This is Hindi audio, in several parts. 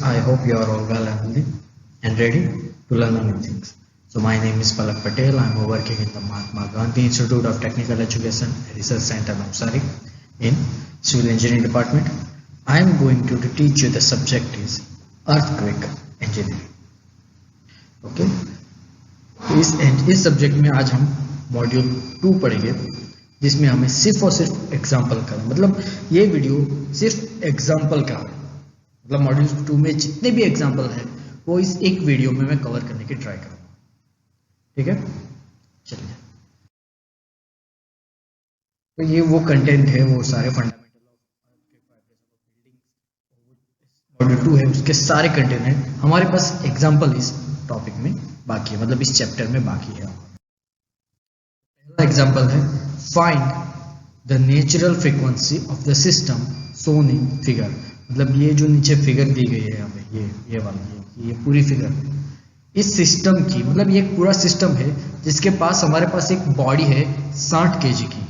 I hope you are all well and healthy and ready to learn new things. So my name is Palak Patel. I'm working in the Mahatma Gandhi Institute of Technical Education Research Center, Navsari, in Civil Engineering Department. I'm going to teach you the subject is Earthquake Engineering. Okay. इस सब्जेक्ट में आज हम मॉड्यूल 2 पढ़ेंगे, जिसमें हमें सिर्फ और सिर्फ एग्जाम्पल का, मतलब ये वीडियो सिर्फ एग्जाम्पल का है। मतलब मॉड्यूल 2 में जितने भी एग्जाम्पल हैं वो इस एक वीडियो में मैं कवर करने की ट्राई करूँगा। ठीक है, चलिए। तो ये वो कंटेंट है, वो सारे फंडामेंटल मॉड्यूल 2 है, उसके सारे कंटेंट हैं हमारे पास। एग्जाम्पल इस टॉपिक में बाकी है, मतलब इस चैप्टर में बाकी है। पहला एग्जाम्पल है find the natural frequency of the system shown in figure. मतलब ये जो नीचे फिगर दी गई है हमें, ये वाली ये पूरी फिगर इस सिस्टम की, मतलब ये पूरा सिस्टम है जिसके पास हमारे पास एक बॉडी है 60 kg की,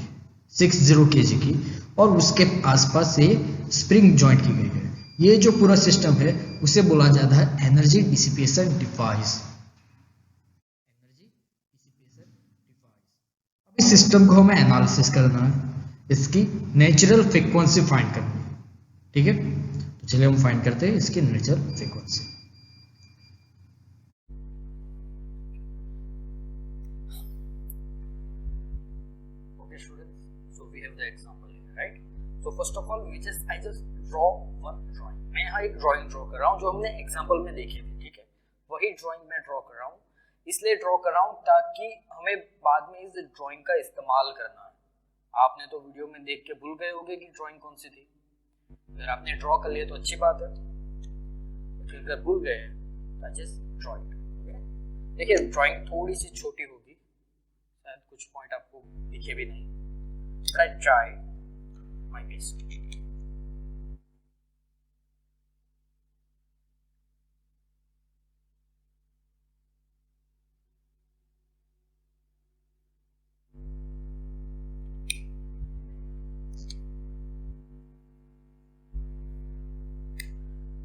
60 kg की, और उसके आसपास से स्प्रिंग जॉइंट की गई है। ये जो पूरा सिस्टम है उसे बोला जाता है एनर्जी डिसिपेशन डिवाइस। अब इस सिस्टम को हमें एनालिसिस करना है, इसकी नेचुरल फ्रीक्वेंसी फाइंड करनी है। ठीक है, तो चलिए हम फाइंड करते हैं इसकी natural frequency. Okay students, so we have the example here, right? So first of all I just draw one drawing. मैं यहाँ एक ड्राइंग ड्रॉ कर रहा हूँ जो हमने एग्जाम्पल में देखे थे। ठीक है, वही ड्राइंग मैं ड्रॉ कर रहा हूँ, इसलिए ड्रॉ कर रहा हूँ ताकि हमें बाद में इस ड्राइंग का इस्तेमाल करना है। आपने तो वीडियो में देख के भूल गए होंगे कि ड्राइंग कौन सी थी। अगर आपने ड्रॉ कर लिया तो अच्छी बात है, तो अगर भूल गए तो जस्ट ड्रॉ इट। देखिए ड्राइंग थोड़ी सी छोटी होगी, शायद कुछ पॉइंट आपको दिखे भी नहीं। I tried my best.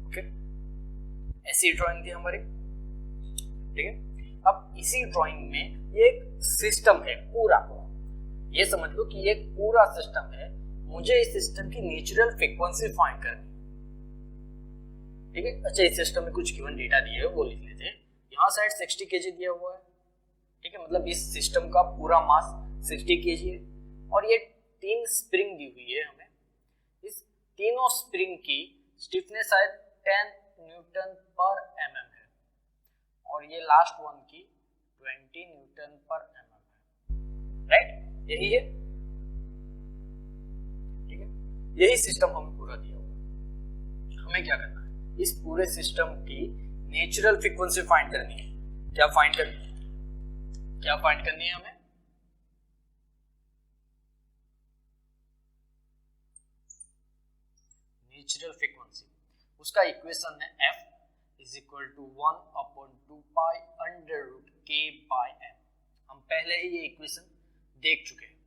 Okay, ऐसी ड्राइंग थी हमारी। ठीक है, अब इसी ड्राइंग में ये एक सिस्टम है पूरा, ये समझ लो कि ये एक पूरा सिस्टम है। मुझे इस सिस्टम की नेचुरल फ्रीक्वेंसी फाइंड करनी। ठीक है, अच्छा इस सिस्टम में कुछ गिवन डेटा दिए हुए वो लिख लेते हैं। यहाँ साइड 60 kg दिया हुआ है। ठीक है, मतलब इस सिस्टम का पूरा मास 60 kg है, और ये 3 स्प्रिंग दी हुई है हमें। इस तीनों स्प्रिंग की स्टिफनेस शायद 10 न्यूटन पर mm है, और ये लास्ट वन की 20 न्यूटन पर mm है। राइट, यही है। ठीक है, यही सिस्टम हमें पूरा दिया हुआ। हमें क्या करना है, इस पूरे सिस्टम की नेचुरल फ्रीक्वेंसी फाइंड करनी है। क्या फाइंड करनी है हमें? नेचुरल फ्रीक्वेंसी, उसका इक्वेशन है F is equal to 1/2 pi under root K by M। हम पहले ही ये इक्वेशन देख चुके हैं,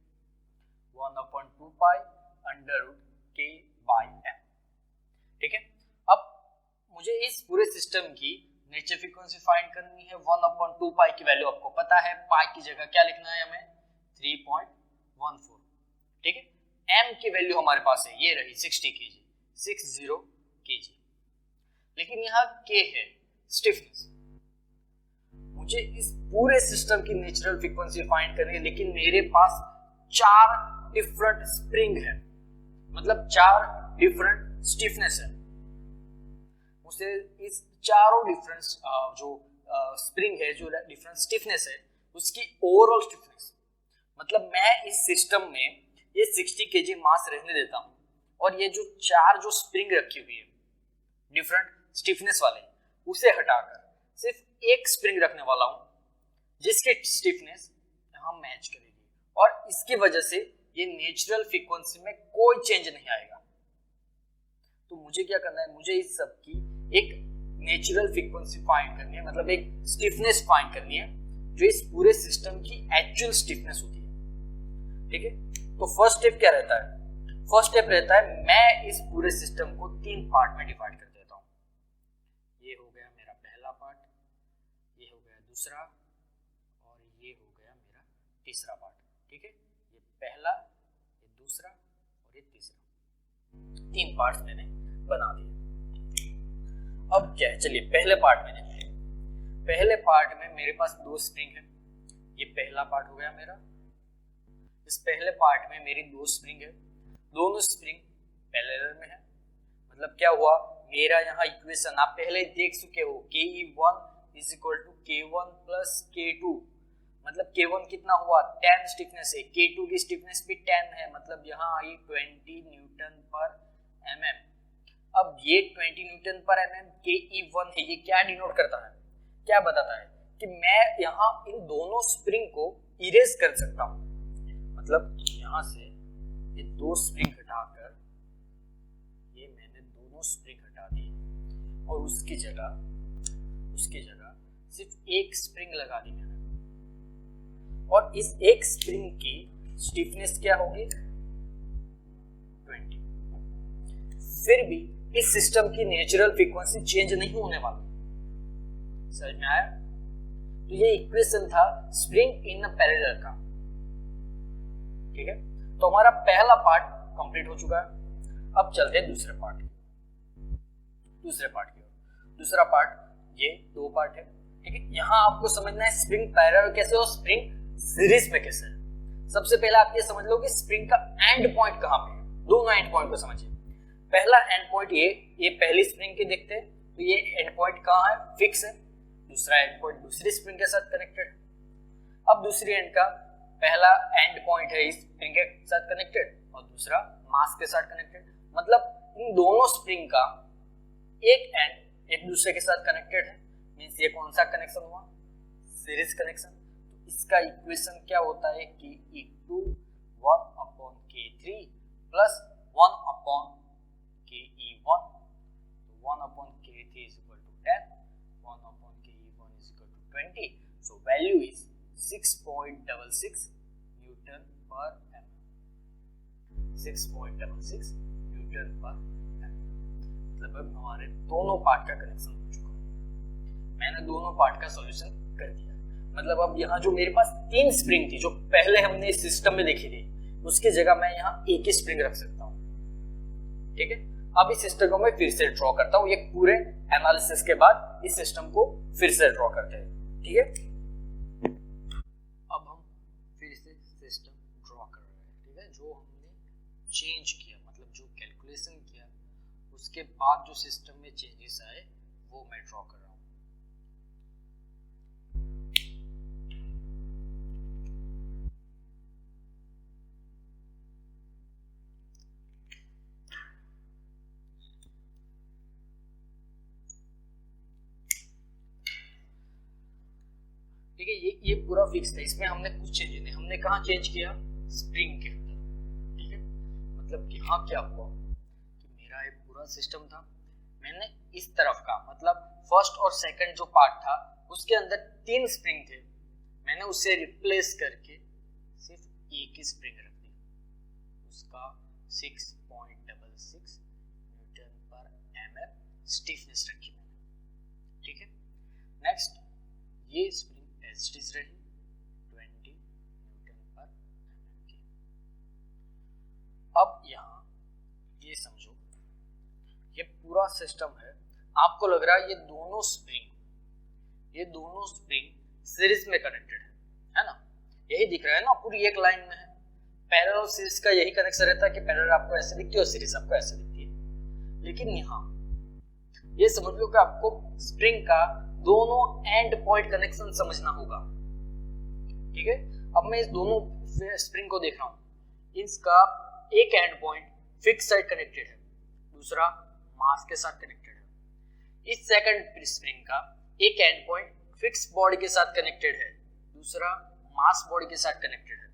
1/2 pi under root K by M। ठीक है, अब मुझे इस पूरे सिस्टम की नेचुरल फ्रीक्वेंसी फाइंड करनी है। 1/2 pi की वैल्यू आपको पता है, पाई की जगह क्या लिखना है हमें, 3.14। ठीक है, M की वैल्यू हमारे पास है, ये रही 60 kg। लेकिन यहाँ K है स्टिफनेस। मुझे इस पूरे सिस्टम की नेचुरल फ्रीक्वेंसी फाइंड करनी है, लेकिन मेरे पास 4 डिफरेंट स्प्रिंग है, मतलब 4 डिफरेंट स्टिफनेस है। मुझे इस चारों डिफरेंट जो स्प्रिंग है, जो डिफरेंट स्टिफनेस है, उसकी ओवरऑल स्टिफनेस, मतलब मैं इस सिस्टम में ये 60 kg मास रहने देता हूँ, और ये जो 4 जो स्प्रिंग रखी हुई है डिफरेंट स्टिफनेस वाले, उसे हटाकर सिर्फ एक स्प्रिंग रखने वाला हूं जिसकी स्टिफनेस यहां मैच करेगी, और इसकी वजह से ये नेचुरल फ्रीक्वेंसी में कोई चेंज नहीं आएगा। तो मुझे क्या करना है, मुझे इस सब की एक नेचुरल फ्रीक्वेंसी फाइंड करनी है, मतलब एक स्टिफनेस फाइंड करनी है जो इस पूरे सिस्टम की एक्चुअल स्टिफनेस होती है। ठीक है, तो फर्स्ट स्टेप क्या रहता है, फर्स्ट स्टेप रहता है मैं इस पूरे सिस्टम को 3 पार्ट में डिवाइड कर देता हूं। दूसरा और ये हो गया मेरा तीसरा पार्ट। ठीक है, ये पहला, ये दूसरा और ये तीसरा, 3 पार्ट्स मैंने बना दिए। अब क्या है, चलिए पहले पार्ट में देखते हैं। पहले पार्ट में मेरे पास 2 स्प्रिंग है, ये पहला पार्ट हो गया मेरा। इस पहले पार्ट में मेरी 2 स्प्रिंग है, दोनों स्प्रिंग पैरेलल में है। मतलब क्या हुआ, मेरा यहाँ इक्वेशन आप पहले ही देख चुके हो, Ke1 is equal to K1 plus K2। मतलब K1 कितना हुआ, 10 स्टिफनेस है, K2 की स्टिफनेस भी 10 है, मतलब यहाँ आई 20 न्यूटन पर mm। अब ये 20 न्यूटन पर mm Ke1 है, ये क्या डिनोट करता है, क्या बताता है कि मैं यहाँ इन दोनों स्प्रिंग को इरेज कर सकता हूँ। मतलब यहाँ से ये 2 स्प्रिंग हटाकर ये मैंने दोनों स्प्रिंग हटा दी और उसकी जगह सिर्फ एक स्प्रिंग लगा दी मैंने। और इस एक स्प्रिंग की स्टिफनेस क्या होगी, 20। फिर भी इस सिस्टम की नेचुरल फ्रीक्वेंसी चेंज नहीं होने वाली। समझ में आया? तो ये इक्वेशन था स्प्रिंग इन अ पैरेलल का। ठीक है, तो हमारा पहला पार्ट कंप्लीट हो चुका है। अब चलते हैं दूसरे पार्ट की ओर। दूसरा पार्ट ये 2 पार्ट है। ठीक है, यहाँ आपको समझना है स्प्रिंग पैरेलल कैसे और स्प्रिंग सीरीज में कैसे है। सबसे पहले आप ये समझ लो कि स्प्रिंग का एंड पॉइंट कहाँ पे है। दोनों एंड पॉइंट को समझिए। पहला एंड पॉइंट ये पहली स्प्रिंग के देखते हैं, तो ये एंड पॉइंट कहाँ है, फिक्स है। दूसरा एंड पॉइंट दूसरी स्प्रिंग के साथ कनेक्टेड है। अब दूसरी एंड का पहला एंड पॉइंट है इस स्प्रिंग के साथ कनेक्टेड और दूसरा मास के साथ कनेक्टेड। मतलब इन दोनों स्प्रिंग का एक एंड एक दूसरे के साथ कनेक्टेड है। मींस ये कौन सा कनेक्शन हुआ, सीरीज कनेक्शन। तो इसका इक्वेशन क्या होता है कि Ke2 1/K3 प्लस 1/Ke1। तो 1/K3 is equal to 10, 1/Ke1 is equal to 20. So value is 6.66 Newton per mm. 6.66 Newton per mm। मतलब अब हमारे दोनों पार्ट का कनेक्शन हो चुका है। मैंने दोनों पार्ट का सॉल्यूशन कर दिया। मतलब अब यहाँ जो मेरे पास 3 स्प्रिंग थी जो पहले हमने इस सिस्टम में देखी थी, उसकी जगह मैं यहाँ एक ही स्प्रिंग रख सकता हूँ। ठीक है, अब इस सिस्टम को मैं फिर से ड्रॉ करता हूँ। ये पूरे एनालिसिस के बाद इस सिस्टम को फिर से ड्रॉ करते हैं। ठीक है, अब हम फिर से सिस्टम ड्रॉ कर रहे हैं। ठीक है, जो हमने चेंज किया, मतलब जो कैलकुलेशन किया, उसके बाद जो सिस्टम में चेंजेस आए वो मैं ड्रॉ कर रहा हूँ। ठीक है, ये पूरा फिक्स था, इसमें हमने कुछ चेंज नहीं। हमने कहाँ चेंज किया, स्प्रिंग के अंदर। ठीक है, मतलब कि हाँ क्या हुआ कि मेरा एक पूरा सिस्टम था, मैंने इस तरफ का मतलब फर्स्ट और सेकंड जो पार्ट था उसके अंदर 3 स्प्रिंग थे, मैंने उसे रिप्लेस करके सिर्फ एक ही स्प्रिंग रख दी, उसका 6.66 न्यूटन पर mm स्टिफनेस रखी मैंने। ठीक है, नेक्स्ट ये स्प्रिंग एज इट इज रही 20 न्यूटन पर mm की। अब यहाँ ये समझो ये पूरा सिस्टम है, आपको लग रहा है ये दोनों स्प्रिंग सीरीज में कनेक्टेड है ना, यही दिख रहा है ना, पूरी एक लाइन में है। पैरेलल सीरीज का यही कनेक्शन रहता है कि पैरेलल आपको ऐसे दिखती है और सीरीज आपको ऐसे दिखती है। लेकिन यहाँ ये समझ लो कि आपको स्प्रिंग का दोनों एंड पॉइंट कनेक्शन समझना होगा। ठीक है, अब मैं इस दोनों स्प्रिंग को देख रहा हूं, इसका एक and point fix side connected है, दूसरा मास के साथ कनेक्टेड है। इस सेकंड स्प्रिंग का एक एंड पॉइंट फिक्स बॉडी के साथ कनेक्टेड है, दूसरा मास बॉडी के साथ कनेक्टेड है।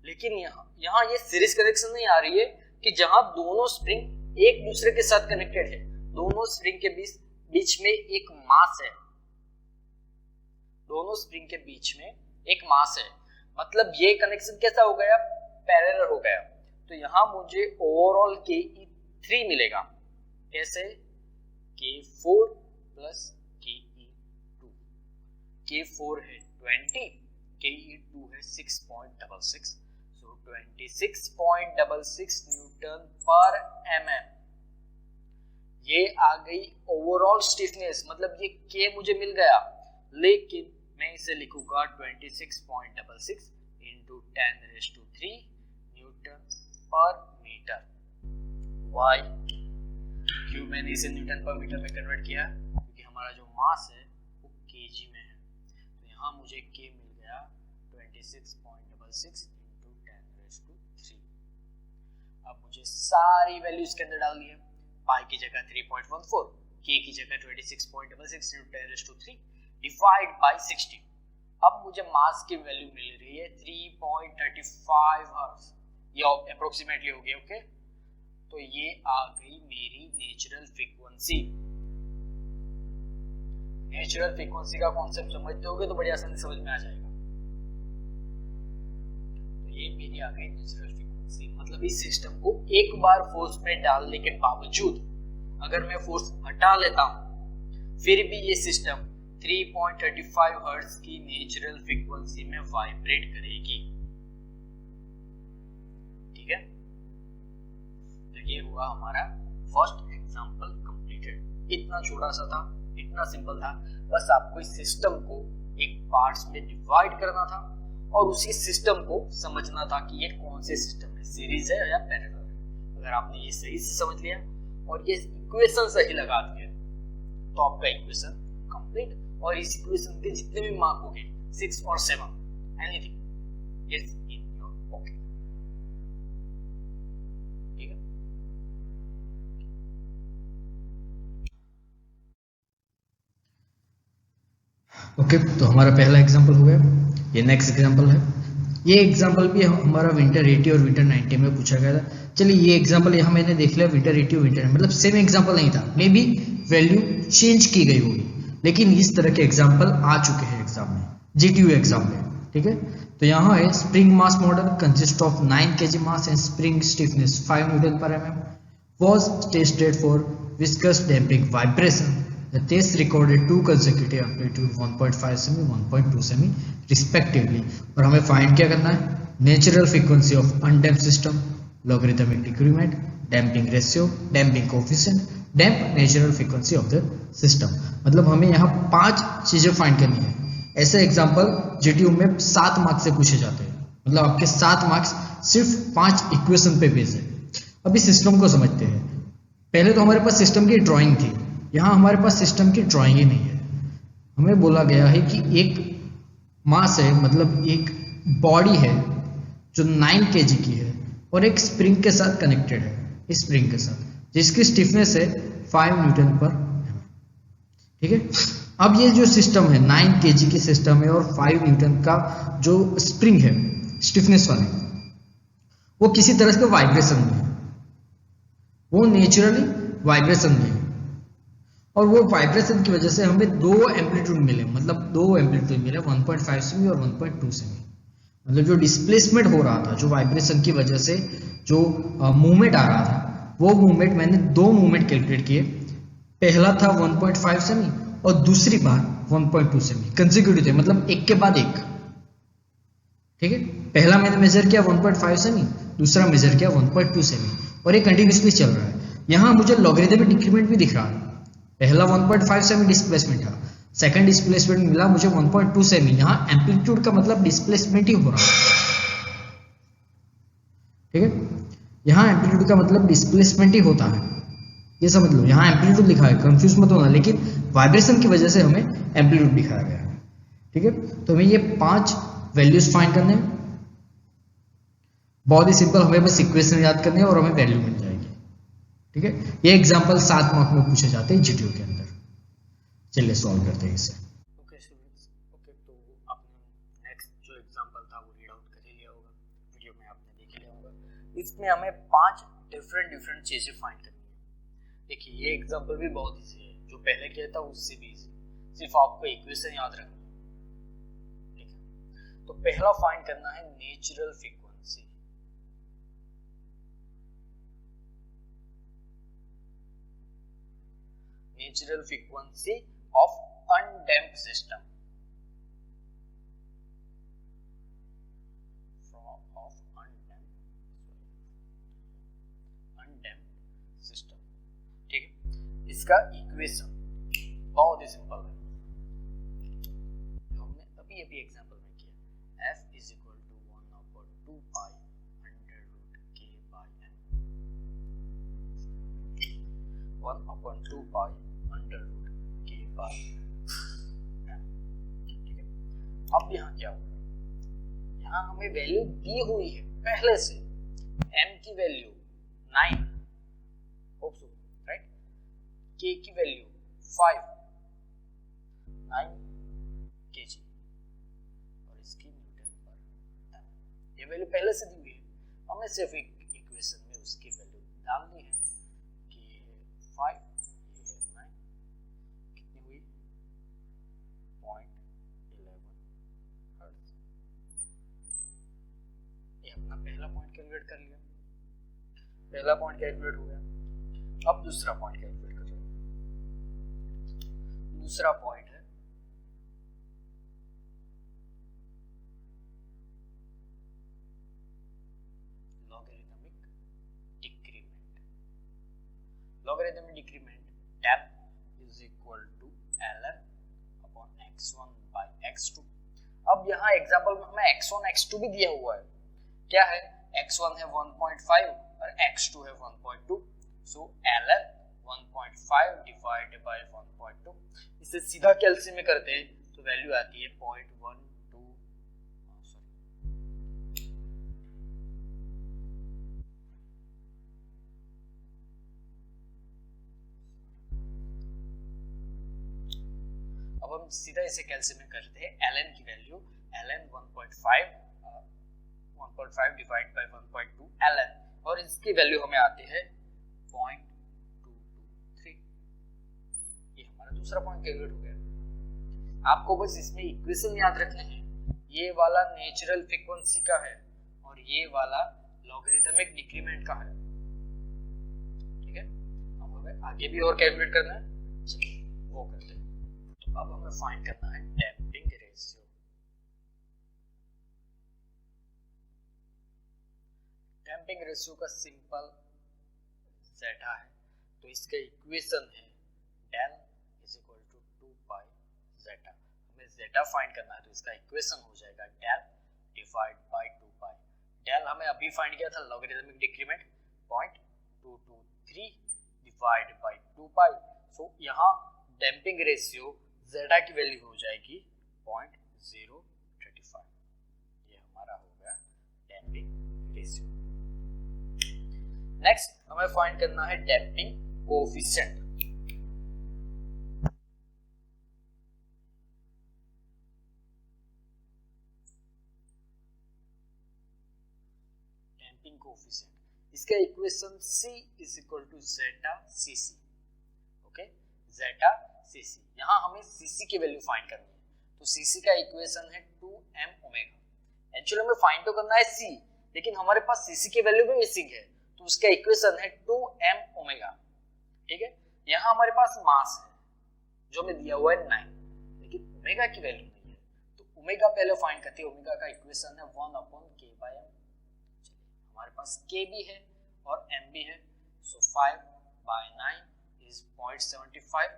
लेकिन यहाँ ये सीरीज कनेक्शन नहीं आ रही है कि जहां दोनों स्प्रिंग एक दूसरे के साथ कनेक्टेड है, दोनों स्प्रिंग के बीच में एक मास है, दोनों स्प्रिंग के बीच में एक मास है। मतलब ये कनेक्शन कैसा हो गया, पैरेलल हो गया। तो यहाँ मुझे ओवरऑल Ke3 मिलेगा, कैसे, K4 प्लस Ke2। K4 है 20, Ke2 है 6.66, सो 26.66 न्यूटन पर mm। ये आ गई ओवरऑल स्टिफनेस, मतलब ये K मुझे मिल गया, लेकिन मैं इसे लिखूंगा 26.66 इंटू 10⁻³ न्यूटन पर मीटर। वाई? क्यों मैंने इसे न्यूटन पर मीटर में कन्वर्ट किया? क्योंकि हमारा जो मास है वो केजी में है, तो यहाँ मुझे K मिल गया 26.66 इंटू 10⁻³। अब मुझे सारी वैल्यूज के अंदर डालनी है। पाई की जगह 3.14, K की जगह 26.66 इंटू 10⁻³ डिवाइड बाय 60। अब मुझे मास की वैल्यू मिल रही है 3.35 हर्ट्ज, ये अप्रोक्सीमेटली हो गया। ओके, तो ये आ गई मेरी नेचुरल फ्रीक्वेंसी। नेचुरल फ्रीक्वेंसी का कॉन्सेप्ट समझते होगे तो बड़ी आसानी समझ में आ जाएगा। तो ये मेरी आ गई नेचुरल फ्रीक्वेंसी, मतलब इस सिस्टम को एक बार फोर्स में डालने के बावजूद अगर मैं फोर्स हटा लेता हूं फिर भी ये सिस्टम 3.35 हर्ट्ज की नेचुरल फ्रीक्वेंसी में वाइब्रेट करेगी। ठीक है, तो ये हुआ हमारा फर्स्ट एग्जांपल कंप्लीटेड। इतना छोटा सा था, इतना सिंपल था, बस आपको इस सिस्टम को एक पार्ट्स में डिवाइड करना था और उसी सिस्टम को समझना था कि ये कौन से सिस्टम है, सीरीज है या पैरेलल है। अगर आपने ये सही से समझ लिया और ये इक्वेशन सही लगा दिया तो आपका इक्वेशन कंप्लीट। और इस इक्वेशन के जितने भी मार्क होंगे 6 और 7 anything is in your pocket. ठीक है, ओके, तो हमारा पहला एग्जांपल हो गया। ये नेक्स्ट एग्जांपल है। ये एग्जांपल भी हमारा विंटर 80 और विंटर 90 में पूछा गया था। चलिए ये एग्जांपल यहाँ मैंने देख लिया, विंटर 80 और विंटर, मतलब सेम एग्जांपल नहीं था, मे बी वैल्यू चेंज की गई होगी, लेकिन इस तरह के एग्जांपल आ चुके हैं एग्जाम में, जीटीयू एग्जाम में। ठीक है, तो यहाँ है spring mass model consist of 9 kg mass and spring stiffness 5 Newton पर mm was tested for viscous damping vibration. The test recorded 2 consecutive amplitude 1.5 semi 1.2 semi respectively। और हमें फाइंड क्या करना है? Natural frequency of undamped system, logarithmic decrement, damping ratio, damping coefficient, damp natural frequency of the system. मतलब हमें यहाँ 5 चीजें फाइंड करनी है। ऐसे एग्जाम्पल जीटीयू में 7 मार्क्स से पूछे जाते हैं, मतलब आपके 7 मार्क्स सिर्फ 5 इक्वेशन पे बेस्ड है। अभी सिस्टम को समझते हैं। पहले तो हमारे पास सिस्टम की ड्राइंग थी, यहाँ हमारे पास सिस्टम की ड्राइंग ही नहीं है। हमें बोला गया है कि एक मास है, मतलब एक बॉडी है जो 9 kg की है और एक स्प्रिंग के साथ कनेक्टेड है, इस स्प्रिंग के साथ, जिसकी स्टिफनेस है 5 न्यूटन पर mm। ठीक है, अब ये जो सिस्टम है 9 kg की सिस्टम है और 5 न्यूटन का जो स्प्रिंग है स्टिफनेस वाले, वो किसी तरह से वाइब्रेशन में है, वो नेचुरली वाइब्रेशन में है। और वो वाइब्रेशन की वजह से हमें 2 एम्पलीट्यूड मिले, मतलब 2 एम्पलीट्यूड मिले 1.5 सेमी और 1.2 सेमी। मतलब जो डिस्प्लेसमेंट हो रहा था, जो वाइब्रेशन की वजह से जो मूवमेंट आ रहा था, वो मूवमेंट मैंने 2 मूवमेंट कैलकुलेट किए। पहला था 1.5 सेमी और दूसरी बार 1.2 सेमी, कंसेक्यूटिव थे, मतलब एक के बाद एक। ठीक है, पहला मैंने मेजर किया 1.5 सेमी, दूसरा मेजर किया 1.2 सेमी, और ये कंटिन्यूसली चल रहा है। यहाँ मुझे लॉगरिथमिक डिक्रीमेंट भी दिख रहा है। पहला 1.5 सेमी डिस्प्लेसमेंट था, सेकंड डिस्प्लेसमेंट मिला मुझे 1.2 सेमी। यहाँ एम्पलीट्यूड का मतलब डिस्प्लेसमेंट ही हो रहा है। ठीक है, यहाँ एम्पलीट्यूड का मतलब डिस्प्लेसमेंट ही होता है, ये समझ लो। यहाँ एम्पलीट्यूड लिखा है, कंफ्यूज मत होना, लेकिन वाइब्रेशन की वजह से हमें एम्पलीट्यूड दिखाया गया है। ठीक है, तो हमें ये 5 वैल्यूज फाइंड करने हैं। बहुत ही सिंपल, हमें बस इक्वेशन याद करनी है और हमें वैल्यू मिल जाएगी। ठीक है, ये एग्जांपल 7 मार्क में पूछे जाते हैं जीटीयू के अंदर। चलिए सॉल्व करते हैं इसे। ओके स्टूडेंट्स, ओके, तो आपने नेक्स्ट जो एग्जांपल था वो रीड आउट कर ही लिया होगा, वीडियो में आपने देख लिया होगा। इसमें हमें 5 डिफरेंट चीजें फाइंड करनी है। देखिए ये एग्जांपल भी बहुत इजी है, जो पहले किया था उससे भी इजी, सिर्फ आपको इक्वेशन याद रखना है। ठीक है, तो पहला फाइंड करना है natural frequency. Natural frequency of undamped system. इसका इक्वेशन बहुत ही सिंपल है, हमने अभी एग्जांपल में किया, f is equal to 1/2 pi under root k by m, 1/2 pi under root k by m। ठीक है, अब यहाँ क्या होगा, यहाँ हमें वैल्यू दी हुई है पहले से, m की वैल्यू 9, राइट, k की वैल्यू 5, 9 kg और इसकी न्यूटन पर m, ये वैल्यू पहले से दी हुई है, हमें सिर्फ एक इक्वेशन में उसकी वैल्यू डालनी है कि ये है 5, ये है 9, कितनी हुई 0.11 हर्ट्ज। ये अपना पहला पॉइंट कैलकुलेट कर लिया, पहला पॉइंट कैलकुलेट हो गया। अब दूसरा पॉइंट कैलकुलेट कर लो, दूसरा पॉइंट है logarithmic decrement. Logarithmic decrement del is equal to ln upon x1 by x2। अब यहाँ एग्जांपल में हमें x1 x2 भी दिया हुआ है, क्या है, x1 है 1.5 और x2 है 1.2, सो ln 1.5 डिवाइडेड बाय 1.2, इसे सीधा कैलसियम में करते हैं तो वैल्यू आती है 0.12, अब हम सीधा इसे कैलसियम में करते हैं, ln की value ln 1.5 divide by 1.2 ln, और इसकी वैल्यू हमें आती है 0.223। ये हमारा दूसरा पॉइंट कैलकुलेट हो गया। आपको बस इसमें इक्वेशन याद रखने हैं, ये वाला नेचुरल फ्रीक्वेंसी का है और ये वाला लॉगरिथमिक डिक्रीमेंट का है। ठीक है, अब हमें आगे भी और कैलकुलेट करना है, चलिए वो करते हैं। तो अब हमें फाइंड करना है डैम्पिंग रेशियो। डैम्पिंग रेशियो का सिंपल जेटा है, तो इसका इक्वेशन है डेल इज इक्वल टू 2 पाई जेटा। हमें जेटा फाइंड करना है तो इसका इक्वेशन हो जाएगा del divide by 2 pi. Del हमें अभी फाइंड किया था logarithmic decrement 0.223 divide by 2 pi, so यहाँ डैम्पिंग रेशियो जेटा की वैल्यू हो जाएगी 0.035। ये हमारा हो गया डैम्पिंग रेशियो। नेक्स्ट हमें फाइंड करना है डैम्पिंग कोएफिशिएंट। डैम्पिंग कोएफिशिएंट, इसका equation C is equal to zeta CC। Okay, zeta CC, यहाँ हमें CC की वैल्यू फाइंड करनी है, तो CC का इक्वेशन है 2m ओमेगा। एक्चुअली हमें फाइंड तो करना है C, लेकिन हमारे पास CC की वैल्यू भी मिसिंग है, तो उसका इक्वेशन है 2m ओमेगा। ठीक है, यहाँ हमारे पास मास है जो हमें दिया हुआ है 9, लेकिन ओमेगा की वैल्यू नहीं है, तो ओमेगा पहले फाइंड करते हैं। ओमेगा का इक्वेशन है 1/k/m। हमारे पास k भी है और m भी है, सो 5/9 इज 0.75।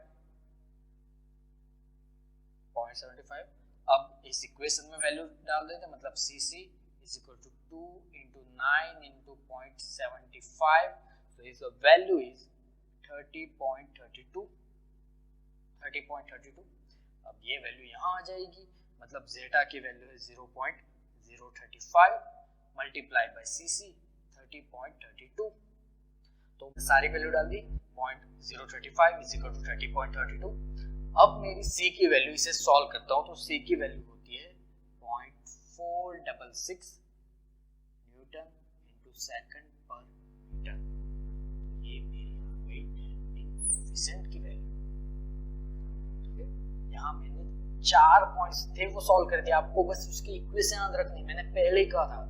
अब इस इक्वेशन में वैल्यू डाल देते हैं, मतलब CC is equal to 2 into 9 into 0.75, so his value is 30.32। अब ये वैल्यू यहाँ आ जाएगी, मतलब जेटा की वैल्यू है 0.035 मल्टीप्लाइड बाय CC 30.32, तो सारी वैल्यू डाल दी, 0.035 is equal to 30.32। अब मेरी C की वैल्यू, इसे सॉल्व करता हूँ, तो C की वैल्यू होती है 0.466 न्यूटन इनटू सेकंड पर मीटर। ये मेरी आ गई डैम्पिंग कोएफिशिएंट की वैल्यू। ठीक है, यहाँ मैंने 4 पॉइंट्स थे वो सॉल्व कर दिया, आपको बस उसकी इक्वेशन याद रखनी। मैंने पहले ही कहा था,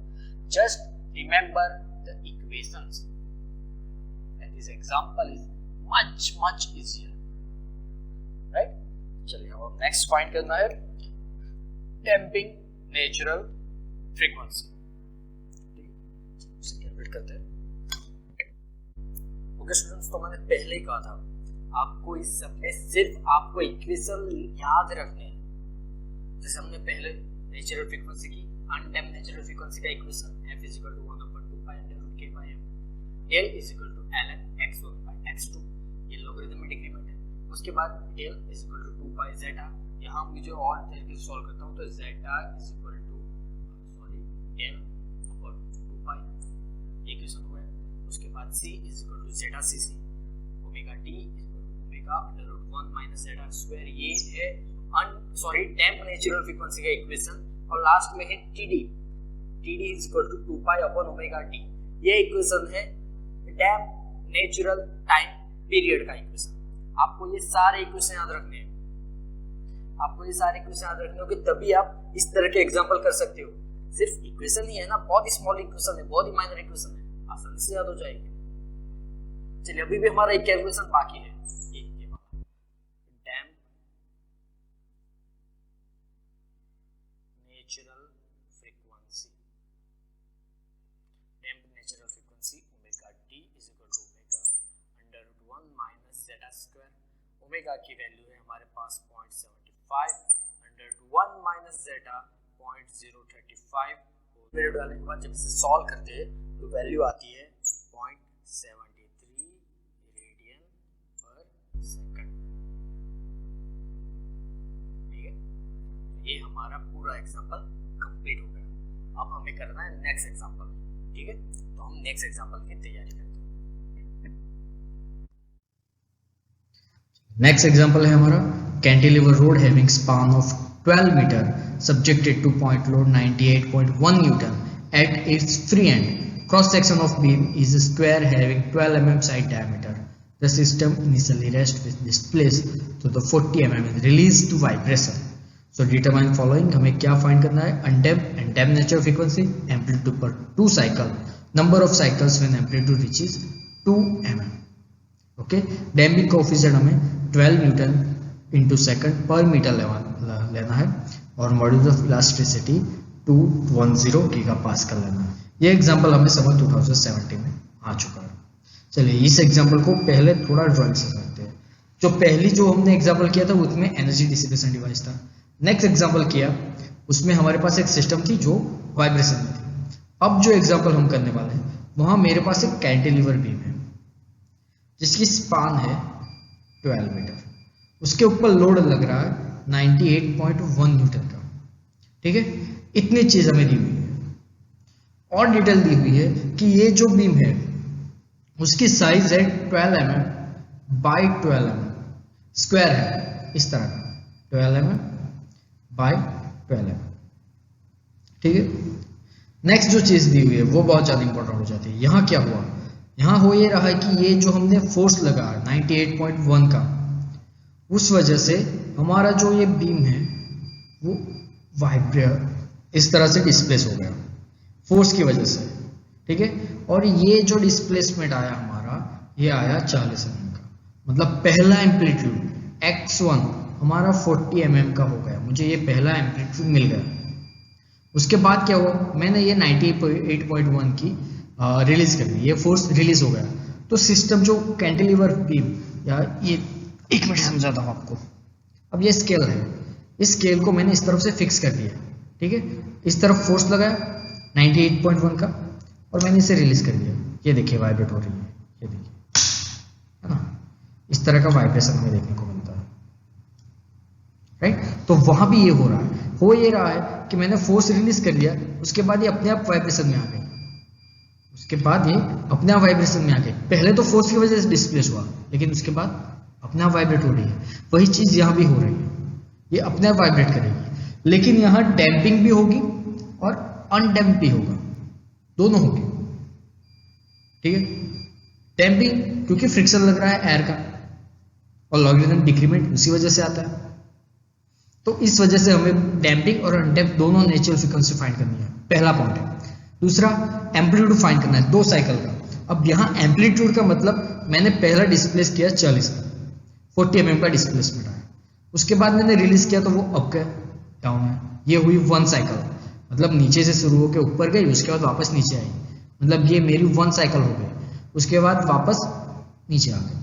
just remember the equations and this example is much easier, right. चलिए अब नेक्स्ट फाइंड करना है डैम्पिंग नेचुरल फ्रीक्वेंसी। उसे कैलकुलेट करते हैं। ओके स्टूडेंट्स, तो मैंने पहले ही कहा था आपको इस सब में सिर्फ आपको इक्वेशन याद रखने हैं। जैसे हमने पहले नेचुरल फ्रीक्वेंसी की, अनडैम्प्ड नेचुरल फ्रीक्वेंसी का equation f = 1/2π√k/m, L = ln x1/x2, ये लोगरिथमिक डिक्रीमेंट है। उसके बाद L = 2π/z, यहाँ मुझे और तरीके से सॉल्व करता हूँ तो z L/2π इक्वेशन हुआ है। उसके बाद C = zcc, omega t √1 - zr², ये है डैम्प नेचुरल फ्रीक्वेंसी का इक्वेशन। और लास्ट में है TD = 2π/ωt, ये इक्वेशन है डैम्प नेचुरल टाइम पीरियड का इक्वेशन। आपको ये सारे इक्वेशन याद रखने हैं, कि तभी आप इस तरह के एग्जांपल कर सकते हो। सिर्फ इक्वेशन ही है ना, बहुत ही स्मॉल इक्वेशन है, बहुत ही माइनर इक्वेशन है, आसानी से याद हो जाएगी। चलिए अभी भी हमारा एक कैलकुलेशन बाकी है, ये damp natural frequency omega t = √1 - z²। Omega की वैल्यू है हमारे पास 0.75, √1 - z 0.035। वैल्यू डालने के बाद जब इसे सॉल्व करते हैं तो वैल्यू आती है 0.73 रेडियन पर सेकंड। ठीक है, ये हमारा पूरा एग्जांपल कंप्लीट हो गया। अब हमें करना है नेक्स्ट एग्जांपल। ठीक है, तो हम नेक्स्ट एग्जांपल की तैयारी करते हैं। नेक्स्ट एग्जांपल है हमारा cantilever rod having span of 12 metre subjected to point load 98.1 Newton at its free end. Cross section of beam is a square having 12 mm side diameter. The system initially rests with displaced to the 40 mm and released to vibration. So determine following. हमें क्या फाइंड करना है? Undamped and damped natural frequency, amplitude per 2 cycle, number of cycles when amplitude reaches 2 mm. Okay, damping coefficient हमें 12 Newton into second per meter लेना है और मॉड्यूलस ऑफ इलास्टिसिटी 210 गीगापास्कल लेना है। ये एग्जांपल हमें समर 2017 में आ चुका है। चलिए इस एग्जांपल को पहले थोड़ा ड्राइंग से करते हैं। जो हमने एग्जांपल किया था उसमें एनर्जी डिसिपेशन डिवाइस था। नेक्स्ट एग्जांपल किया उसमें हमारे पास एक सिस्टम थी जो वाइब्रेशन में थी। अब जो एग्जांपल हम करने वाले हैं वहां मेरे पास एक कैंटिलीवर बीम है जिसकी स्पान है 12 मीटर, उसके ऊपर लोड लग रहा है 98.1 न्यूटन का। ठीक है, इतनी चीज हमें दी हुई है और डिटेल दी हुई है कि ये जो बीम है उसकी साइज है 12 mm बाई 12 mm, स्क्वायर है इस तरह का 12 mm बाई 12 mm। ठीक है, नेक्स्ट जो चीज दी हुई है वो बहुत ज्यादा इंपॉर्टेंट हो जाती है। यहाँ क्या हुआ, यहाँ हो ये रहा है कि ये जो हमने फोर्स लगा 98.1 का, उस वजह से हमारा जो ये बीम है वो वाइब्रेट इस तरह से डिस्प्लेस हो गया फोर्स की वजह से। ठीक है, और ये जो डिस्प्लेसमेंट आया हमारा ये आया 40 mm का, मतलब पहला एम्पलीट्यूड x1 हमारा 40 mm का हो गया, मुझे ये पहला एम्पलीट्यूड मिल गया। उसके बाद क्या हुआ, मैंने ये 98.1 की रिलीज कर दी, ये फोर्स रिलीज हो गया। तो सिस्टम जो कैंटिलीवर बीम या ये एक मिनट समझाता हूँ आपको। अब ये स्केल है, इस स्केल को मैंने इस तरफ से फिक्स कर दिया। ठीक है, इस तरफ फोर्स लगाया 98.1 का और मैंने इसे रिलीज कर दिया। ये देखिए वाइब्रेट हो रही है, ये देखिए, है ना, इस तरह का वाइब्रेशन हमें देखने को मिलता है। राइट, तो वहां भी ये हो रहा है, हो ये रहा है कि मैंने फोर्स रिलीज कर लिया, उसके बाद ये अपने आप वाइब्रेशन में आ गई, पहले तो फोर्स की वजह से डिस्प्लेस हुआ लेकिन उसके बाद अपने आप वाइब्रेट हो रही है। वही चीज यहाँ भी हो रही है, ये अपने आप वाइब्रेट करेगी, लेकिन यहाँ डैम्पिंग भी होगी और अनडैम्प भी होगा, दोनों होगी। ठीक है, डैम्पिंग क्योंकि फ्रिक्शन लग रहा है एयर का और लॉगरिथम डिक्रीमेंट उसी वजह से आता है, तो इस वजह से हमें डैम्पिंग और अनडैम्प दोनों नेचुरल फ्रीक्वेंसी फाइंड करनी है, पहला पॉइंट है। दूसरा एम्पलीट्यूड फाइंड करना है 2 साइकिल का। अब यहाँ एम्पलीट्यूड का मतलब मैंने पहला डिस्प्लेस किया 40 का, 40 mm का डिस्प्लेसमेंट आया, उसके बाद मैंने रिलीज किया तो वो अप गया, डाउन है, ये हुई 1 साइकिल, मतलब नीचे से शुरू होकर ऊपर गई, उसके बाद वापस नीचे आई, मतलब ये मेरी 1 साइकिल हो गई, उसके बाद वापस नीचे आ गई।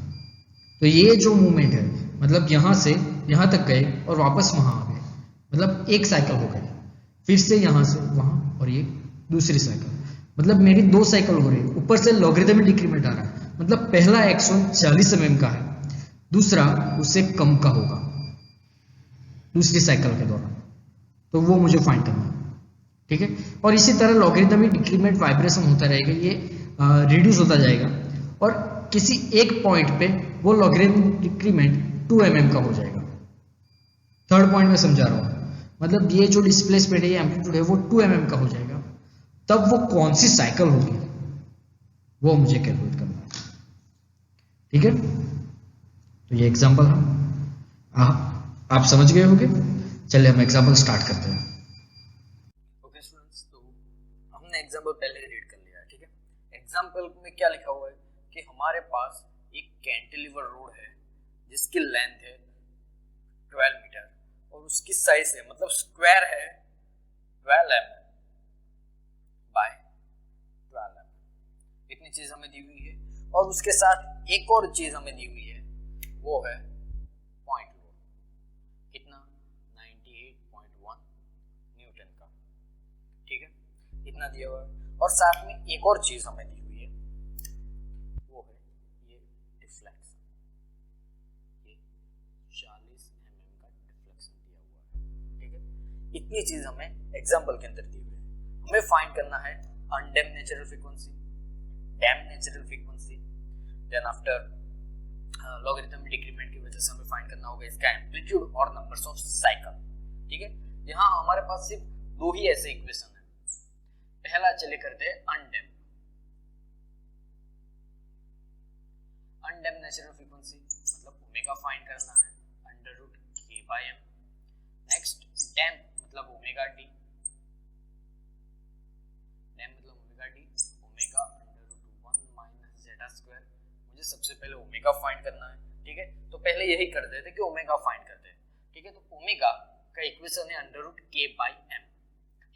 तो ये जो मूवमेंट है, मतलब यहाँ से यहाँ तक गए और वापस वहाँ आ गए, मतलब एक साइकिल हो गई, फिर से यहाँ से वहाँ, और ये दूसरी साइकिल, मतलब मेरी 2 साइकिल हो रही है। ऊपर से लॉगरिथमिक डिक्रीमेंट आ रहा है, मतलब पहला 140 mm का है, दूसरा उससे कम का होगा दूसरी साइकिल के दौरान, तो वो मुझे फाइंड करना है, ठीक है। और इसी तरह लॉगरिथमिक डिक्रीमेंट वाइब्रेशन होता रहेगा, ये रिड्यूस होता जाएगा, और किसी एक पॉइंट पे वो लॉगरिथमिक डिक्रीमेंट 2 mm का हो जाएगा। थर्ड पॉइंट में समझा रहा हूँ, मतलब ये जो डिस्प्लेसमेंट है, ये एम्पलीट्यूड है, वो 2 mm का हो जाएगा, तब वो कौन सी साइकिल होगी वो मुझे कैलकुलेट करना है, ठीक है। तो ये एग्जांपल है, आप समझ गए होंगे। चलिए हम एग्जांपल स्टार्ट करते हैं। ओके स्टूडेंट्स, तो हमने एग्जांपल पहले रीड कर लिया है, ठीक है। एग्जांपल में क्या लिखा हुआ है कि हमारे पास एक कैंटिलीवर रोड है जिसकी लेंथ है 12 मीटर और उसकी साइज है, मतलब स्क्वायर है 12 mm बाय 12 mm, इतनी चीज हमें दी हुई है। और उसके साथ एक और चीज हमें दी हुई है, वो है पॉइंट लोड, कितना 98.1 न्यूटन का, ठीक है, इतना दिया हुआ है। और साथ में एक और चीज हमें दी हुई है, वो है ये डिफ्लेक्शन, ये 40 mm का डिफ्लेक्शन दिया हुआ है, ठीक है। इतनी चीज हमें एग्जांपल के अंदर दी हुई है। हमें फाइंड करना है undamped natural frequency, damped natural frequency, then after logarithmic decrement की वजह से हमें फाइंड करना होगा इसका एम्पलीट्यूड और नंबर्स ऑफ साइकिल, ठीक है। यहाँ हमारे पास सिर्फ 2 ही ऐसे इक्वेशन है। पहला चले करते हैं अनडैम्प्ड नेचुरल फ्रीक्वेंसी, मतलब ओमेगा फाइंड करना है √k/m। नेक्स्ट डैम्प मतलब ओमेगा डी, डैम्प मतलब ओमेगा डी, ओमेगा √1 - zeta²। मुझे सबसे पहले ओमेगा फाइंड करना है, ठीक है। तो पहले यही कर देते कि ओमेगा फाइंड करते हैं, ठीक है। तो ओमेगा का इक्वेशन है √k/m,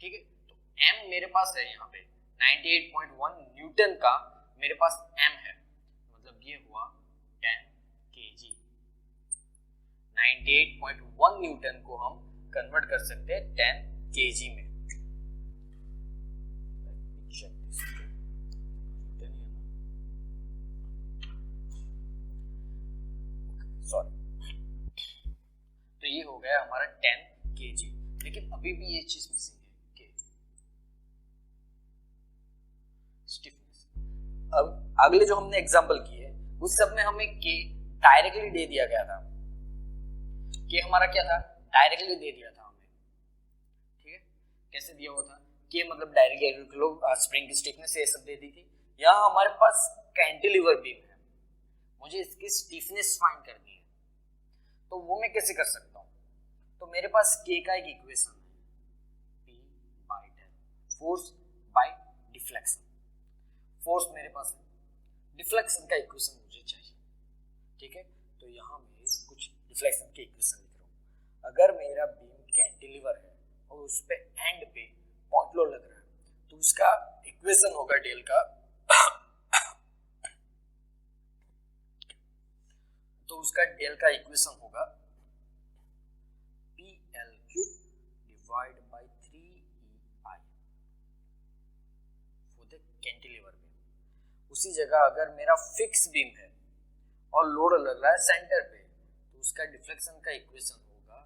ठीक है। तो m मेरे पास है यहाँ पे 98.1 न्यूटन का मेरे पास m है, मतलब ये हुआ 10 kg। 98.1 न्यूटन को हम कन्वर्ट कर सकते हैं 10 kg में। सॉरी, तो ये हो गया हमारा 10 kg, लेकिन अभी भी ये चीज मिसिंग है, के स्टिफनेस। अब अगले जो हमने एग्जांपल किए उस सब में हमें के डायरेक्टली दे दिया गया था, के हमारा क्या था, डायरेक्टली दे दिया था हमें, ठीक है। कैसे दिया हुआ था, के मतलब डायरेक्टली स्प्रिंग की स्टिफनेस ये सब दे दी थी। यहाँ हमारे पास कैंटिलीवर बीम है, मुझे इसकी स्टिफनेस फाइंड करनी है, तो वो मैं कैसे कर सकता हूँ। तो मेरे पास के का एक इक्वेशन है, P/del, force by deflection. Force मेरे पास है, डिफ्लेक्शन का इक्वेशन मुझे चाहिए, ठीक है। तो यहाँ मैं कुछ डिफ्लेक्शन के इक्वेशन लिख रहा हूँ। अगर मेरा बीम कैंटिलीवर है और उस पे एंड पे पॉइंट लोड लग रहा है, तो उसका इक्वेशन होगा डेल का तो उसका डेल का इक्वेशन होगा PL³ divide by 3EI for the cantilever beam. उसी जगह अगर मेरा फिक्स बीम है और लोड लग रहा है सेंटर पे, तो उसका डिफ्लेक्शन का इक्वेशन होगा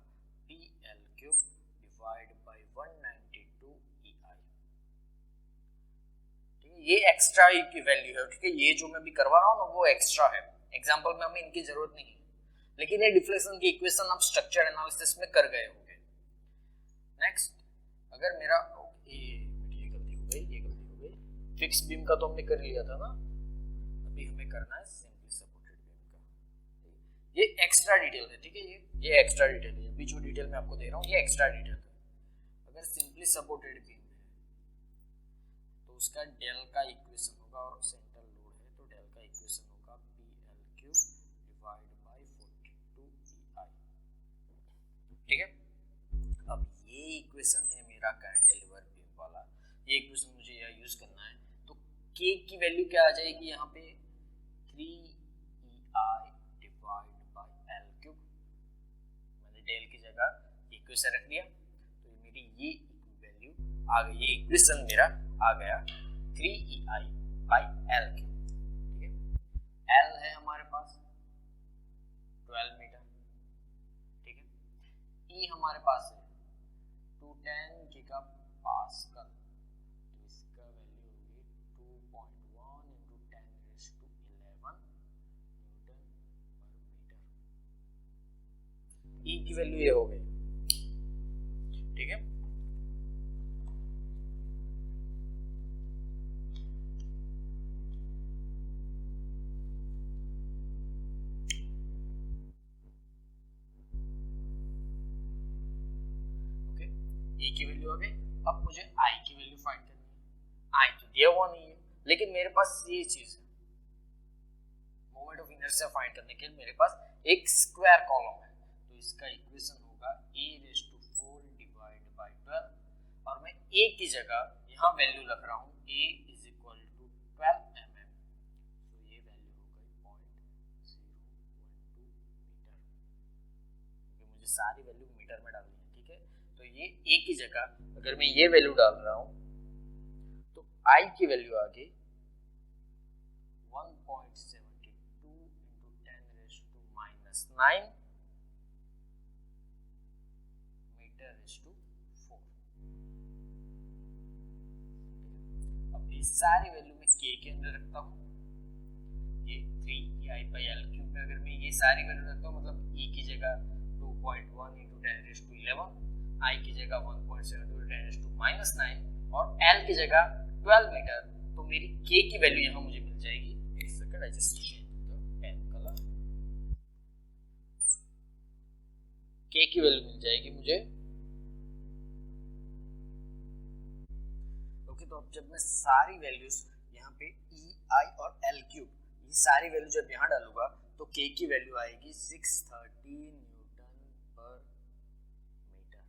PL³ डिवाइड बाय 192EI, ठीक है। ये एक्स्ट्रा की वैल्यू है, ठीक है। ये जो मैं भी करवा रहा हूँ ना वो एक्स्ट्रा है, एग्जाम्पल में हमें इनकी जरूरत नहीं है, लेकिन ये डिफ्लेक्शन की इक्वेशन आप स्ट्रक्चर एनालिसिस में कर गए होंगे। नेक्स्ट, अगर मेरा ये गलती हो गई, फिक्स बीम का तो हमने कर लिया था ना, अभी हमें करना है सिंपली सपोर्टेड बीम का। ये एक्स्ट्रा डिटेल है, ठीक है। ये एक्स्ट्रा डिटेल है, अभी जो डिटेल मैं आपको दे रहा हूँ ये एक्स्ट्रा डिटेल है। अगर सिंपली सपोर्टेड बीम है तो उसका डेल का इक्वेशन होगा, और सेंट्रल लोड है तो डेल का इक्वेशन होगा PL³ डिवाइड बाय 42EI, ठीक है। अब ये इक्वेशन है मेरा कैंटिलीवर बीम वाला, ये इक्वेशन मुझे यहाँ यूज करना है। तो K की वैल्यू क्या आ जाएगी यहाँ पे 3EI जगह इक्वेशन रख दिया, तो मेरी ये वैल्यू आ गई, ये इक्वेशन मेरा आ गया 3EI/L क्यूब। ठीक है, L है हमारे पास 12 मीटर, ठीक है, E हमारे पास है 210 गीगापास्कल, तो इसका वैल्यू होगी 2.1 × 10⁻11 न्यूटन पर मीटर। E की वैल्यू ये हो गई, ठीक है। E की वैल्यू आ गई। अब मुझे I की वैल्यू फाइंड करनी है। I तो दिया हुआ नहीं है, लेकिन मेरे पास ये चीज है, मोमेंट ऑफ इनर्शिया फाइंड करने के लिए मेरे पास एक स्क्वायर कॉलम है, तो इसका इक्वेशन होगा A⁴ / 12, और मैं A की जगह यहाँ वैल्यू रख रहा हूँ A = 12 mm, तो ये वैल्यू हो गई 0.012 मीटर, क्योंकि मुझे सारी वैल्यू मीटर में डालनी है। ठीक है, तो ये A की जगह अगर मैं ये वैल्यू डाल रहा हूँ तो I की वैल्यू आ गई 1.72 × 10⁻⁹ मीटर/4। अब ये सारी वैल्यू मैं K के अंदर रखता हूँ, ये 3EI/L क्यूब में अगर मैं ये सारी वैल्यू रखता हूँ, मतलब E की जगह 2.1 × 10⁻11, I की जगह 1.72 × 10⁻⁹ और L की जगह 12 मीटर, तो मेरी K की वैल्यू यहाँ मुझे मिल जाएगी। एक second, I just change the pen colour. K की वैल्यू मिल जाएगी मुझे, ओके। तो अब जब मैं सारी वैल्यूज यहाँ पे E, I और L क्यूब, ये सारी वैल्यू जब यहाँ डालूंगा तो K की वैल्यू आएगी 630 न्यूटन पर मीटर,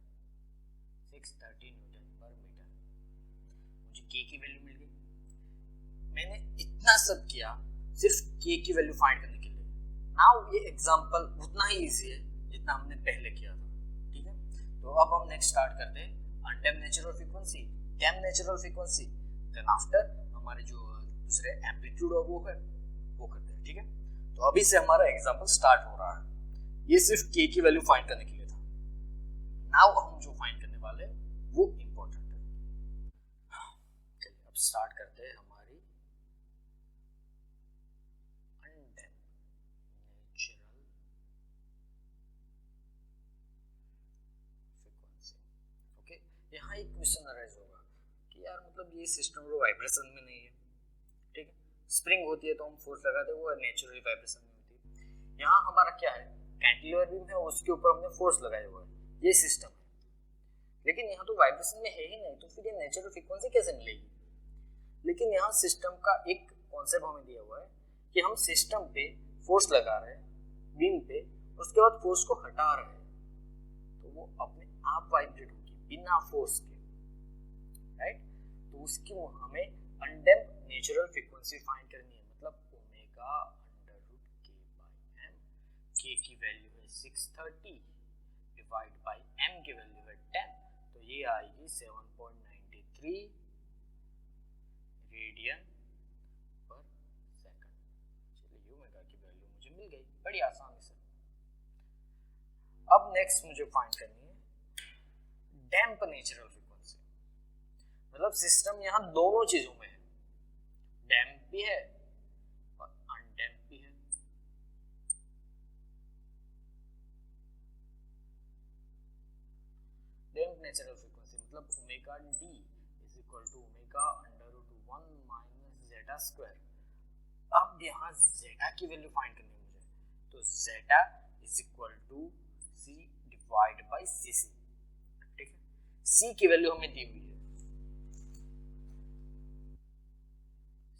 630 न्यूटन पर मीटर। मुझे K की वैल्यू मिल गई। मैंने इतना सब किया सिर्फ K की वैल्यू फाइंड करने के लिए। नाउ ये एग्जांपल उतना ही इजी है जितना हमने पहले किया था। ठीक है, तो अब हम नेक्स्ट स्टार्ट करते हैं undamped natural frequency, damped natural frequency, then after हमारे जो दूसरे एम्पलीट्यूड है वो करते हैं। ठीक है, तो अभी से हमारा एग्जांपल स्टार्ट हो रहा है। ये सिर्फ K की वैल्यू फाइंड करने के लिए था। नाउ हम जो फाइंड करने वाले हैं वो इंपॉर्टेंट है। चलिए अब स्टार्ट करते हैं हमारी अनडैम्प्ड नेचुरल फ्रीक्वेंसी। ओके, यहाँ एक क्वेश्चन अराइज होगा कि यार मतलब ये सिस्टम वो वाइब्रेशन में नहीं है। ठीक है, स्प्रिंग होती है तो हम फोर्स लगाते हैं, वो नेचुरली वाइब्रेशन में होती है। यहाँ हमारा क्या है, कैंटिलीवर बीम है, उसके ऊपर हमने फोर्स लगाया हुआ है, ये सिस्टम है। लेकिन यहाँ तो वाइब्रेशन में है ही नहीं, तो फिर ये नेचुरल फ्रीक्वेंसी कैसे मिलेगी। लेकिन यहाँ सिस्टम का एक कॉन्सेप्ट हमें दिया हुआ है कि हम सिस्टम पे फोर्स लगा रहे हैं बीम पे, उसके बाद फोर्स को हटा रहे हैं, तो वो अपने आप वाइब्रेट होगी बिना फोर्स के, राइट। तो उसकी हमें अनडैम्प्ड नेचुरल फ्रीक्वेंसी फाइंड करनी है, मतलब ओमेगा √k/m। k की वैल्यू है 630 डिवाइड बाय m की वैल्यू है 10, तो ये आएगी 7.93 रेडियन पर सेकंड। चलिए ओमेगा की वैल्यू मुझे मिल गई बड़ी आसानी से। अब नेक्स्ट मुझे फाइंड करनी है डैम्प नेचुरल फ्रीक्वेंसी, मतलब सिस्टम यहाँ दोनों चीजों में है, डैम्प भी है और अनडैम्प भी है। डैम्प नेचुरल फ्रीक्वेंसी मतलब omega d = omega √1 - zeta square. अब यहाँ zeta की वैल्यू फाइंड करनी है मुझे, तो zeta = c divide by cc। ठीक है, c की वैल्यू हमें दी हुई है,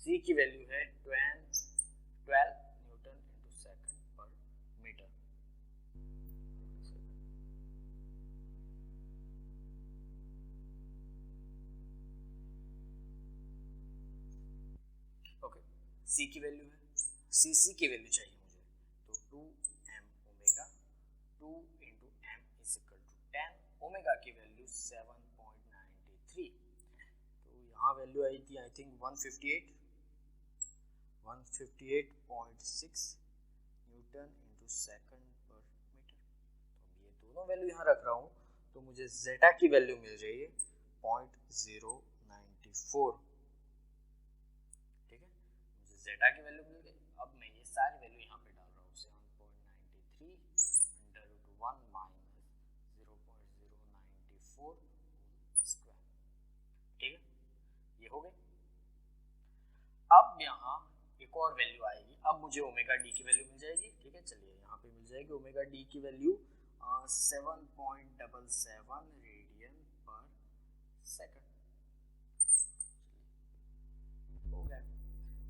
c की वैल्यू है 12 न्यूटन × सेकंड पर मीटर। ओके, c की वैल्यू है, cc की वैल्यू चाहिए मुझे, तो 2m ओमेगा 2 × m = ओमेगा की वैल्यू 7.93, तो यहाँ वैल्यू आई थी I think 158.6 Newton into second पर मीटर। तो ये दोनों वैल्यू यहाँ रख रहा हूँ, तो मुझे जेटा की वैल्यू मिल रही है 0.094। ठीक है, मुझे जेटा की वैल्यू मिल गई। अब मैं ये सारी वैल्यू यहाँ पे डाल रहा हूँ, 7.93 अंडर रूट 1 माइनस 0.094 स्क्वायर। ठीक है, ये हो गई। अब यहाँ एक और वैल्यू आएगी, अब मुझे ओमेगा डी की वैल्यू मिल जाएगी। ठीक है, चलिए यहाँ पे मिल जाएगी ओमेगा डी की वैल्यू 7.77 रेडियन पर सेकंड। हो गया,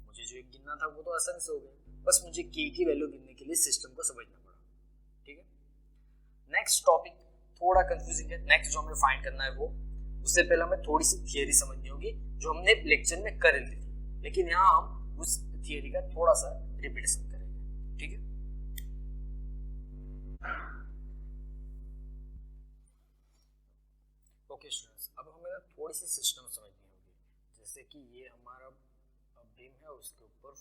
मुझे जो एक गिनना था वो तो आसानी से हो गया, बस मुझे के की वैल्यू गिनने के लिए सिस्टम को समझना पड़ा। ठीक है, नेक्स्ट टॉपिक थोड़ा कंफ्यूजिंग है। नेक्स्ट जो हमें फाइंड करना है वो, उससे पहले हमें थोड़ी सी थियरी समझनी होगी जो हमने लेक्चर में कर ली थी, लेकिन यहाँ हम उस थियरी का थोड़ा सा रिपीटेशन करेंगे। ठीक है, ओके स्टूडेंट्स, अब हमें ना थोड़ी सी सिस्टम समझनी होगी। जैसे कि ये हमारा बीम है, उसके ऊपर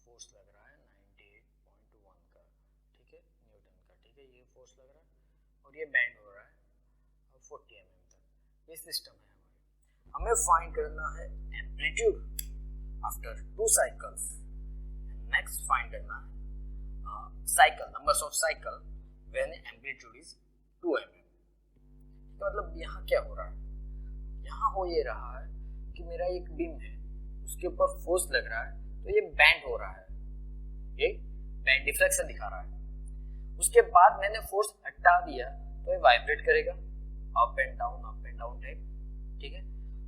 फोर्स लग रहा है 98.1 का, ठीक है, न्यूटन का। ठीक है, ये फोर्स लग रहा है और ये बैंड हो रहा है 40 mm तक। ये सिस्टम है हमारी। हमें फाइंड करना है amplitude after 2 cycles. Next find करना है cycle, numbers of cycle when amplitude is 2 mm। तो मतलब यहाँ क्या हो रहा है, यहाँ हो ये रहा है कि मेरा एक बीम है, उसके ऊपर फोर्स लग रहा है, तो ये बैंड हो रहा है, ये बैंड डिफ्लेक्शन दिखा रहा है। उसके बाद मैंने फोर्स हटा दिया तो ये वाइब्रेट करेगा, अप एंड डाउन टाइप। ठीक है,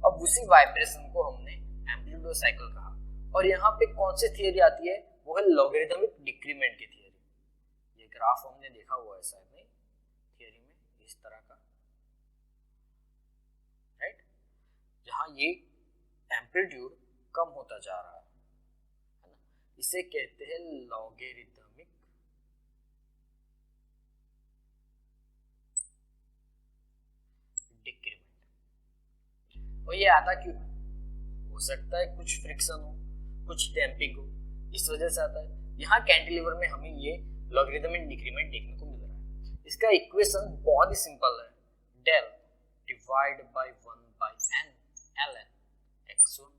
अब उसी वाइब्रेशन को हमने एम्पलीट्यूड साइकिल कहा। और यहाँ पे कौन सी थियरी आती है, वो है लॉगरिथमिक डिक्रीमेंट की थियरी। ये ग्राफ हमने देखा हुआ है शायद नहीं थियरी में, इस तरह का, राइट, जहाँ ये एम्पलीट्यूड कम होता जा रहा है ना, इसे कहते हैं लॉगरिथमिक डिक्रीमेंट। और ये आता क्यों हो सकता है कुछ फ्रिक्शन हो, कुछ डैम्पिंग हो, इस वजह से आता है। यहाँ कैंटिलीवर में हमें ये लॉगरिथमिक डिक्रीमेंट देखने को मिल रहा है। इसका इक्वेशन बहुत ही सिंपल है, del divide by 1 by n ln x1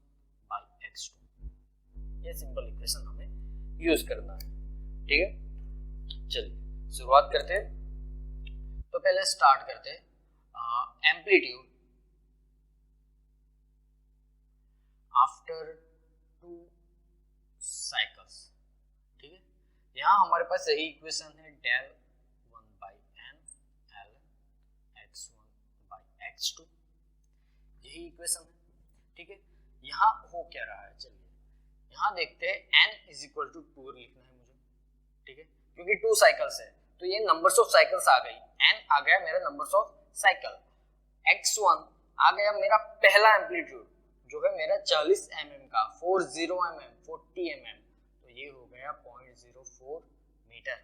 by x2। ये सिंपल इक्वेशन हमें यूज करना है। ठीक है, चलिए शुरुआत करते हैं। तो पहले स्टार्ट करते हैं एम्पलीट्यूड आफ्टर 2 साइकिल्स। ठीक है, यहाँ हमारे पास यही इक्वेशन है, del 1 by n ln x1 by x2, यही इक्वेशन है। ठीक है, यहाँ हो क्या रहा है, चलिए यहाँ देखते हैं। n इज इक्वल टू 2 लिखना है मुझे। ठीक है, क्योंकि 2 साइकिल्स है तो ये नंबर्स ऑफ साइकिल्स आ गई, n आ गया मेरा नंबर्स ऑफ साइकिल, x1 आ गया मेरा पहला एम्पलीट्यूड जो है मेरा 40 mm का, 40 mm, 40 mm, तो ये हो गया 0.04 मीटर।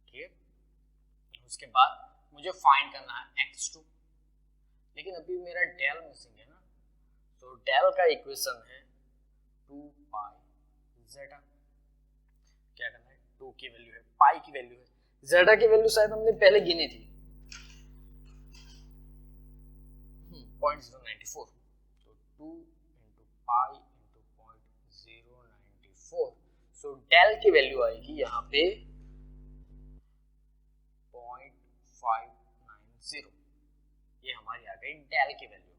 ठीक है, उसके बाद मुझे फाइंड करना है x2, लेकिन अभी मेरा डेल मिसिंग है ना, तो डेल का इक्वेशन है 2 पाई जेटा। क्या करना है, 2 की वैल्यू है, पाई की वैल्यू है, जेटा की वैल्यू शायद हमने पहले गिनी थी 0.094, तो 2 into पाई into 0.094, सो डेल की वैल्यू आएगी यहाँ पे 0.590। ये हमारी आ गई डेल की वैल्यू।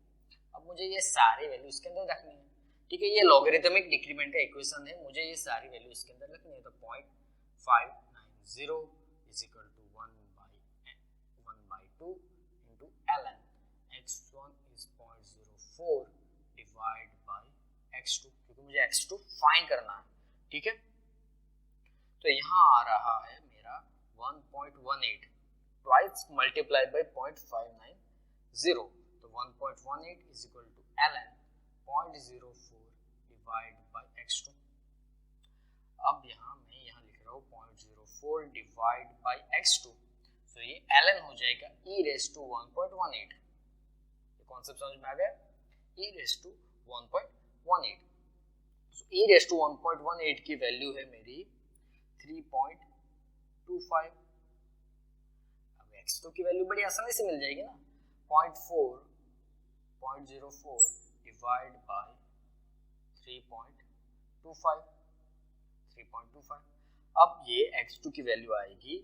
अब मुझे ये सारी वैल्यू इसके अंदर रखनी है। ठीक है, ये लॉगरिथमिक डिक्रीमेंट का इक्वेशन है, मुझे ये सारी वैल्यू इसके अंदर रखनी है। तो 0.590 is equal to 1/2 into ln x1 is 0.04 divide by x2, क्योंकि मुझे x2 फाइंड करना है। ठीक है, तो यहाँ आ रहा है मेरा 1.18 ट्वाइस मल्टीप्लाइड बाय 0.590, तो 1.18 is equal to ln 0.04 divide by x2। अब यहाँ मैं यहाँ लिख रहा हूँ 0.04 डिवाइड बाय x2, तो सो ये ln हो जाएगा e रेज टू 1.18। कॉन्सेप्ट समझ में आ गया, e raise to 1.18। So e raise to 1.18 की वैल्यू है मेरी 3.25। अब x2 की वैल्यू बड़ी आसानी से मिल जाएगी ना, 0.04 डिवाइड बाय 3.25। अब ये x2 की वैल्यू आएगी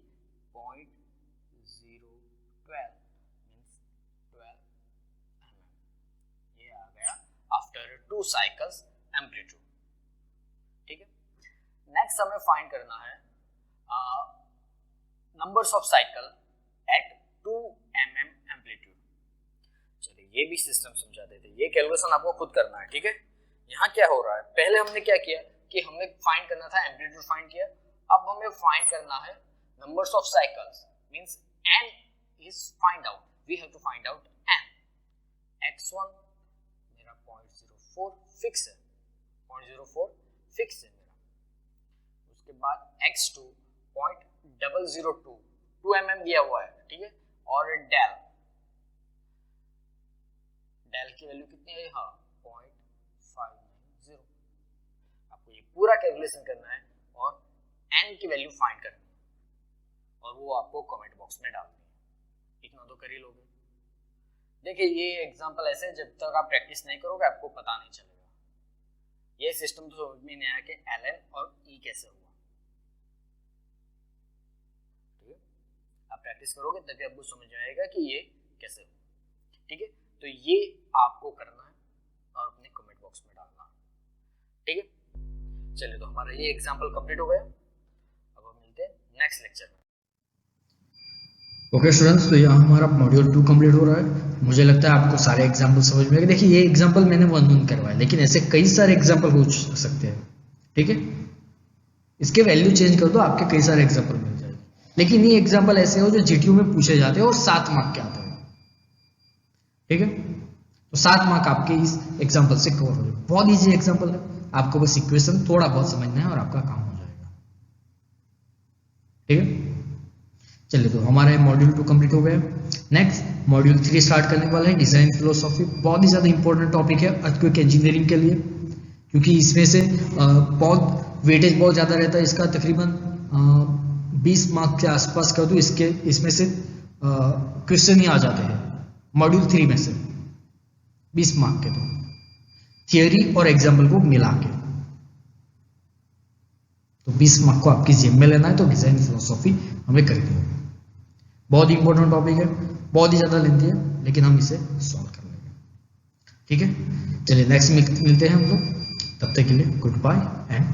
0.012 मींस 12 mm। ये आ गया आफ्टर 2 साइकिल्स एम्पलीट्यूड। ठीक है, नेक्स्ट हमें फाइंड करना है numbers of cycle at 2 mm amplitude. चलिए ये भी सिस्टम समझा देते, ये कैलकुलेशन आपको खुद करना है। ठीक है, यहाँ क्या हो रहा है, पहले हमने क्या किया कि हमने फाइंड करना था एम्पलीट्यूड फाइंड किया, अब हमें फाइंड करना है numbers of cycles means n is find out, we have to find out n। x1 मेरा 0.04 फिक्स है, 0.04 फिक्स है मेरा। उसके बाद x2 0.002 2 mm दिया हुआ है। ठीक है, और डेल की वैल्यू कितनी है, हाँ 0.590। आपको ये पूरा कैलकुलेशन करना है और n की वैल्यू फाइंड करनी है और वो आपको कमेंट बॉक्स में डालनी है। इतना तो कर ही लोगे। देखिए ये एग्जांपल ऐसे जब तक आप प्रैक्टिस नहीं करोगे आपको पता नहीं चलेगा। ये सिस्टम तो समझ में नहीं आया कि ln और e कैसे हुआ। ठीक है, आप प्रैक्टिस करोगे तभी आपको समझ में आएगा कि ये कैसे हुआ। ठीक है, तो ये आपको करना है और अपने कमेंट बॉक्स में डालना है। ठीक है, चलिए तो हमारा ये एग्जांपल कंप्लीट हो गया। अब हम मिलते हैं नेक्स्ट लेक्चर में। ओके स्टूडेंट्स, तो यहाँ हमारा मॉड्यूल 2 कंप्लीट हो रहा है। मुझे लगता है आपको सारे एग्जाम्पल समझ में आएंगे। देखिए ये एग्जाम्पल मैंने 1 करवाया, लेकिन ऐसे कई सारे एग्जाम्पल हो सकते हैं। ठीक है, इसके वैल्यू चेंज कर दो, आपके कई सारे एग्जाम्पल मिल जाएंगे। लेकिन ये एग्जाम्पल ऐसे हो जो जीटीयू में पूछे जाते हैं और 7 मार्क के आते हैं। ठीक है, तो 7 मार्क आपके इस एग्जाम्पल से कवर हो जाए। बहुत इजी एग्जाम्पल है, आपको बस इक्वेशन थोड़ा बहुत समझना है और आपका काम हो जाएगा। ठीक है, चलिए तो हमारा मॉड्यूल 2 कंप्लीट हो गया। नेक्स्ट मॉड्यूल 3 स्टार्ट करने वाला है, डिजाइन फिलोसॉफी। बहुत ही ज्यादा इंपॉर्टेंट टॉपिक है अर्थक्वेक इंजीनियरिंग के लिए, क्योंकि इसमें से बहुत वेटेज बहुत ज्यादा रहता है। इसका तकरीबन 20 मार्क के आसपास कर दो, इसमें से क्वेश्चन ही आ जाते हैं मॉड्यूल 3 में से 20 मार्क के, तो थियोरी और एग्जाम्पल को मिला के तो 20 मार्क को आपकी जेब में लेना है। तो डिजाइन फिलोसॉफी हमें कर दी। बहुत इंपॉर्टेंट टॉपिक है, बहुत ही ज्यादा लेंथी है, लेकिन हम इसे सॉल्व कर लेंगे। ठीक है, चलिए नेक्स्ट मिलते हैं हम लोग। तब तक के लिए गुड बाय एंड